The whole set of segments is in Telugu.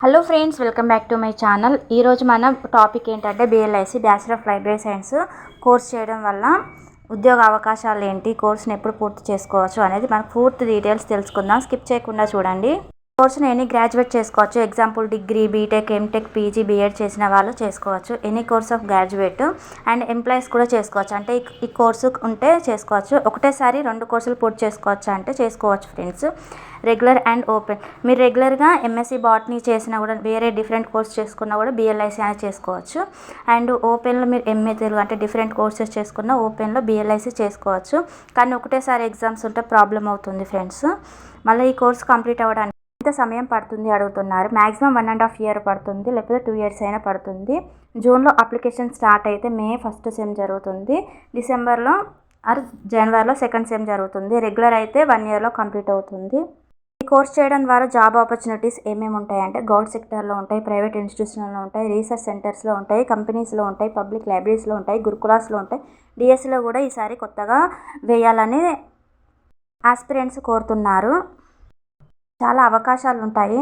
Hello friends, welcome back to my channel. ఈరోజు మన టాపిక్ ఏంటంటే BLIC bachelor of library science course చేయడం వల్ల ఉద్యోగ అవకాశాలు ఏంటి, కోర్సును ఎప్పుడు పూర్తి చేసుకోవచ్చు అనేది మనకు పూర్తి డీటెయిల్స్ తెలుసుకుందాం. స్కిప్ చేయకుండా చూడండి. కోర్సును ఎనీ గ్రాడ్యుయేట్ చేసుకోవచ్చు. Example degree, BTech, MTech, PG, BEd చేసిన వాళ్ళు చేసుకోవచ్చు. Any course of graduate and employees కూడా చేసుకోవచ్చు. అంటే ఈ కోర్సు ఉంటే చేసుకోవచ్చు. ఒకటేసారి 2 కోర్సులు పూర్తి చేసుకోవచ్చు అంటే చేసుకోవచ్చు ఫ్రెండ్స్. Regular and open. మీరు రెగ్యులర్గా ఎంఎస్సి బాటనీ చేసినా కూడా, వేరే డిఫరెంట్ కోర్స్ చేసుకున్నా కూడా BLIC అనేది చేసుకోవచ్చు. అండ్ ఓపెన్లో మీరు MA తెలుగు అంటే డిఫరెంట్ కోర్సెస్ చేసుకున్న ఓపెన్లో BLIC చేసుకోవచ్చు. కానీ ఒకటేసారి ఎగ్జామ్స్ ఉంటే ప్రాబ్లం అవుతుంది ఫ్రెండ్స్. మళ్ళీ ఈ కోర్స్ కంప్లీట్ అవ్వడానికి ఎంత సమయం పడుతుంది అడుగుతున్నారు. మ్యాక్సిమం 1.5 year పడుతుంది, లేకపోతే 2 years అయినా పడుతుంది. జూన్లో అప్లికేషన్ స్టార్ట్ అయితే మే ఫస్ట్ సెమ్ జరుగుతుంది. డిసెంబర్లో ఆర్ జనవరిలో సెకండ్ సెమ్ జరుగుతుంది. రెగ్యులర్ అయితే 1 yearలో కంప్లీట్ అవుతుంది. ఈ కోర్స్ చేయడం ద్వారా జాబ్ ఆపర్చునిటీస్ ఏమేమి ఉంటాయంటే గవర్నమెంట్ సెక్టర్లో ఉంటాయి, ప్రైవేట్ ఇన్స్టిట్యూషన్లో ఉంటాయి, రీసెర్చ్ సెంటర్స్లో ఉంటాయి, కంపెనీస్లో ఉంటాయి, పబ్లిక్ లైబ్రరీస్లో ఉంటాయి, గురుకులాస్లో ఉంటాయి. డిఎస్సిలో కూడా ఈసారి కొత్తగా వేయాలని ఆస్పిరెంట్స్ కోరుతున్నారు. చాలా అవకాశాలు ఉంటాయి.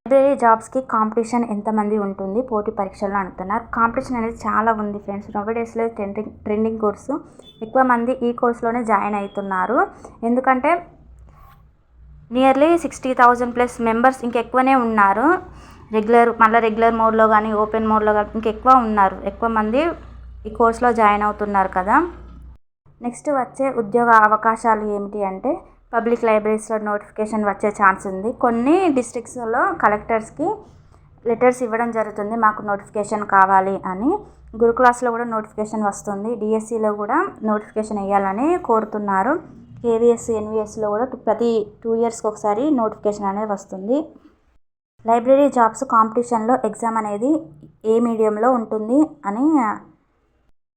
లైబ్రరీ జాబ్స్కి కాంపిటీషన్ ఎంతమంది ఉంటుంది పోటీ పరీక్షల్లో అంటున్నారు. కాంపిటీషన్ అనేది చాలా ఉంది ఫ్రెండ్స్. నోవేడేస్లో trending course. ఎక్కువ మంది ఈ కోర్సులోనే జాయిన్ అవుతున్నారు. ఎందుకంటే నియర్లీ 60,000+ మెంబర్స్ ఇంకెక్కువనే ఉన్నారు. రెగ్యులర్ మోడ్లో కానీ, ఓపెన్ మోడ్లో కానీ ఇంకెక్కువ ఉన్నారు. ఎక్కువ మంది ఈ కోర్సులో జాయిన్ అవుతున్నారు కదా. నెక్స్ట్ వచ్చే ఉద్యోగ అవకాశాలు ఏమిటి అంటే పబ్లిక్ లైబ్రరీస్లో నోటిఫికేషన్ వచ్చే ఛాన్స్ ఉంది. కొన్ని డిస్ట్రిక్ట్స్లో కలెక్టర్స్కి లెటర్స్ ఇవ్వడం జరుగుతుంది, మాకు నోటిఫికేషన్ కావాలి అని. గురుకులాస్లో కూడా నోటిఫికేషన్ వస్తుంది. డిఎస్సిలో కూడా నోటిఫికేషన్ వేయాలని కోరుతున్నారు. KVS, NVSలో కూడా ప్రతి 2 yearsకి ఒకసారి నోటిఫికేషన్ అనేది వస్తుంది. లైబ్రరీ జాబ్స్ కాంపిటీషన్లో ఎగ్జామ్ అనేది ఏ మీడియంలో ఉంటుంది అని.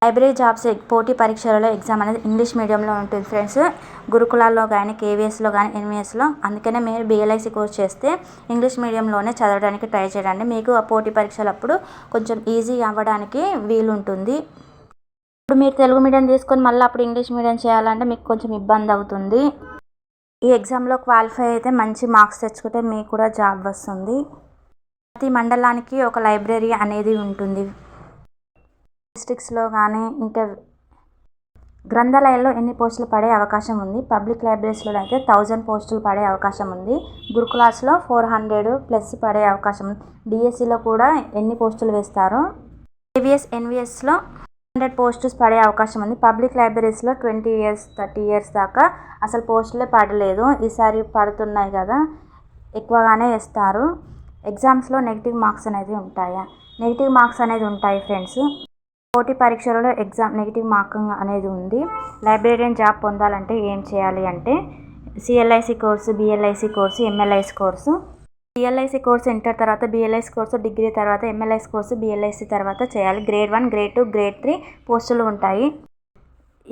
లైబ్రరీ జాబ్స్ పోటీ పరీక్షలలో ఎగ్జామ్ అనేది ఇంగ్లీష్ మీడియంలో ఉంటుంది ఫ్రెండ్స్. గురుకులాల్లో కానీ, KVSలో కానీ, NVSలో. అందుకనే మీరు BLIC కోర్స్ చేస్తే ఇంగ్లీష్ మీడియంలోనే చదవడానికి ట్రై చేయండి. మీకు ఆ పోటీ పరీక్షలప్పుడు కొంచెం ఈజీ అవ్వడానికి వీలుంటుంది. ఇప్పుడు మీరు తెలుగు మీడియం తీసుకొని మళ్ళీ అప్పుడు ఇంగ్లీష్ మీడియం చేయాలంటే మీకు కొంచెం ఇబ్బంది అవుతుంది. ఈ ఎగ్జామ్లో క్వాలిఫై అయితే మంచి మార్క్స్ తెచ్చుకుంటే మీకు కూడా జాబ్ వస్తుంది. ప్రతి మండలానికి ఒక లైబ్రరీ అనేది ఉంటుంది. డిస్ట్రిక్ట్స్లో కానీ, ఇంకా గ్రంథాలయాల్లో ఎన్ని పోస్టులు పడే అవకాశం ఉంది. పబ్లిక్ లైబ్రరీస్లో అయితే 1000 పోస్టులు పడే అవకాశం ఉంది. గురుకులాస్లో 400+ పడే అవకాశం ఉంది. డిఎస్సిలో కూడా ఎన్ని పోస్టులు వేస్తారో. KVS, NVSలో 100 పోస్టులు పడే అవకాశం ఉంది. పబ్లిక్ లైబ్రరీస్లో 20 years 30 years దాకా అసలు పోస్టులే పడలేదు. ఈసారి పడుతున్నాయి కదా, ఎక్కువగానే వేస్తారు. ఎగ్జామ్స్లో నెగిటివ్ మార్క్స్ అనేది ఉంటాయా? నెగిటివ్ మార్క్స్ అనేది ఉంటాయి ఫ్రెండ్స్. పోటీ పరీక్షలలో ఎగ్జామ్ నెగిటివ్ మార్కింగ్ అనేది ఉంది. లైబ్రేరియన్ జాబ్ పొందాలంటే ఏం చేయాలి అంటే CLIC course, BLIC course, MLIC course. CLIC course inter తర్వాత, BLIC కోర్సు డిగ్రీ తర్వాత, MLIC కోర్సు BLIC తర్వాత చేయాలి. గ్రేడ్ 1, గ్రేడ్ 2, గ్రేడ్ 3 పోస్టులు ఉంటాయి.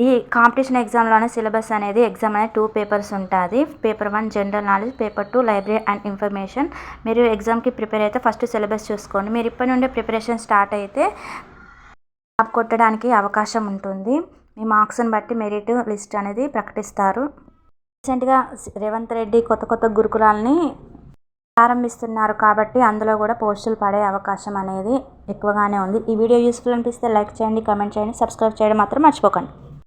ఈ కాంపిటీషన్ ఎగ్జామ్లోనే సిలబస్ అనేది ఎగ్జామ్ అనేది 2 పేపర్స్ ఉంటుంది. Paper 1 general knowledge, paper 2 library and information. మీరు ఎగ్జామ్కి ప్రిపేర్ అయితే ఫస్ట్ సిలబస్ చూసుకోండి. మీరు ఇప్పటి నుండే ప్రిపరేషన్ స్టార్ట్ అయితే జాబ్ కొట్టడానికి అవకాశం ఉంటుంది. మీ మార్క్స్ని బట్టి మెరిట్ లిస్ట్ అనేది ప్రకటిస్తారు. రీసెంట్గా రేవంత్ రెడ్డి కొత్త గురుకులాలని ప్రారంభిస్తున్నారు కాబట్టి అందులో కూడా పోస్టులు పడే అవకాశం అనేది ఎక్కువగానే ఉంది. ఈ వీడియో యూస్ఫుల్ అనిపిస్తే లైక్ చేయండి, కామెంట్ చేయండి, సబ్స్క్రైబ్ చేయడం మాత్రం మర్చిపోకండి.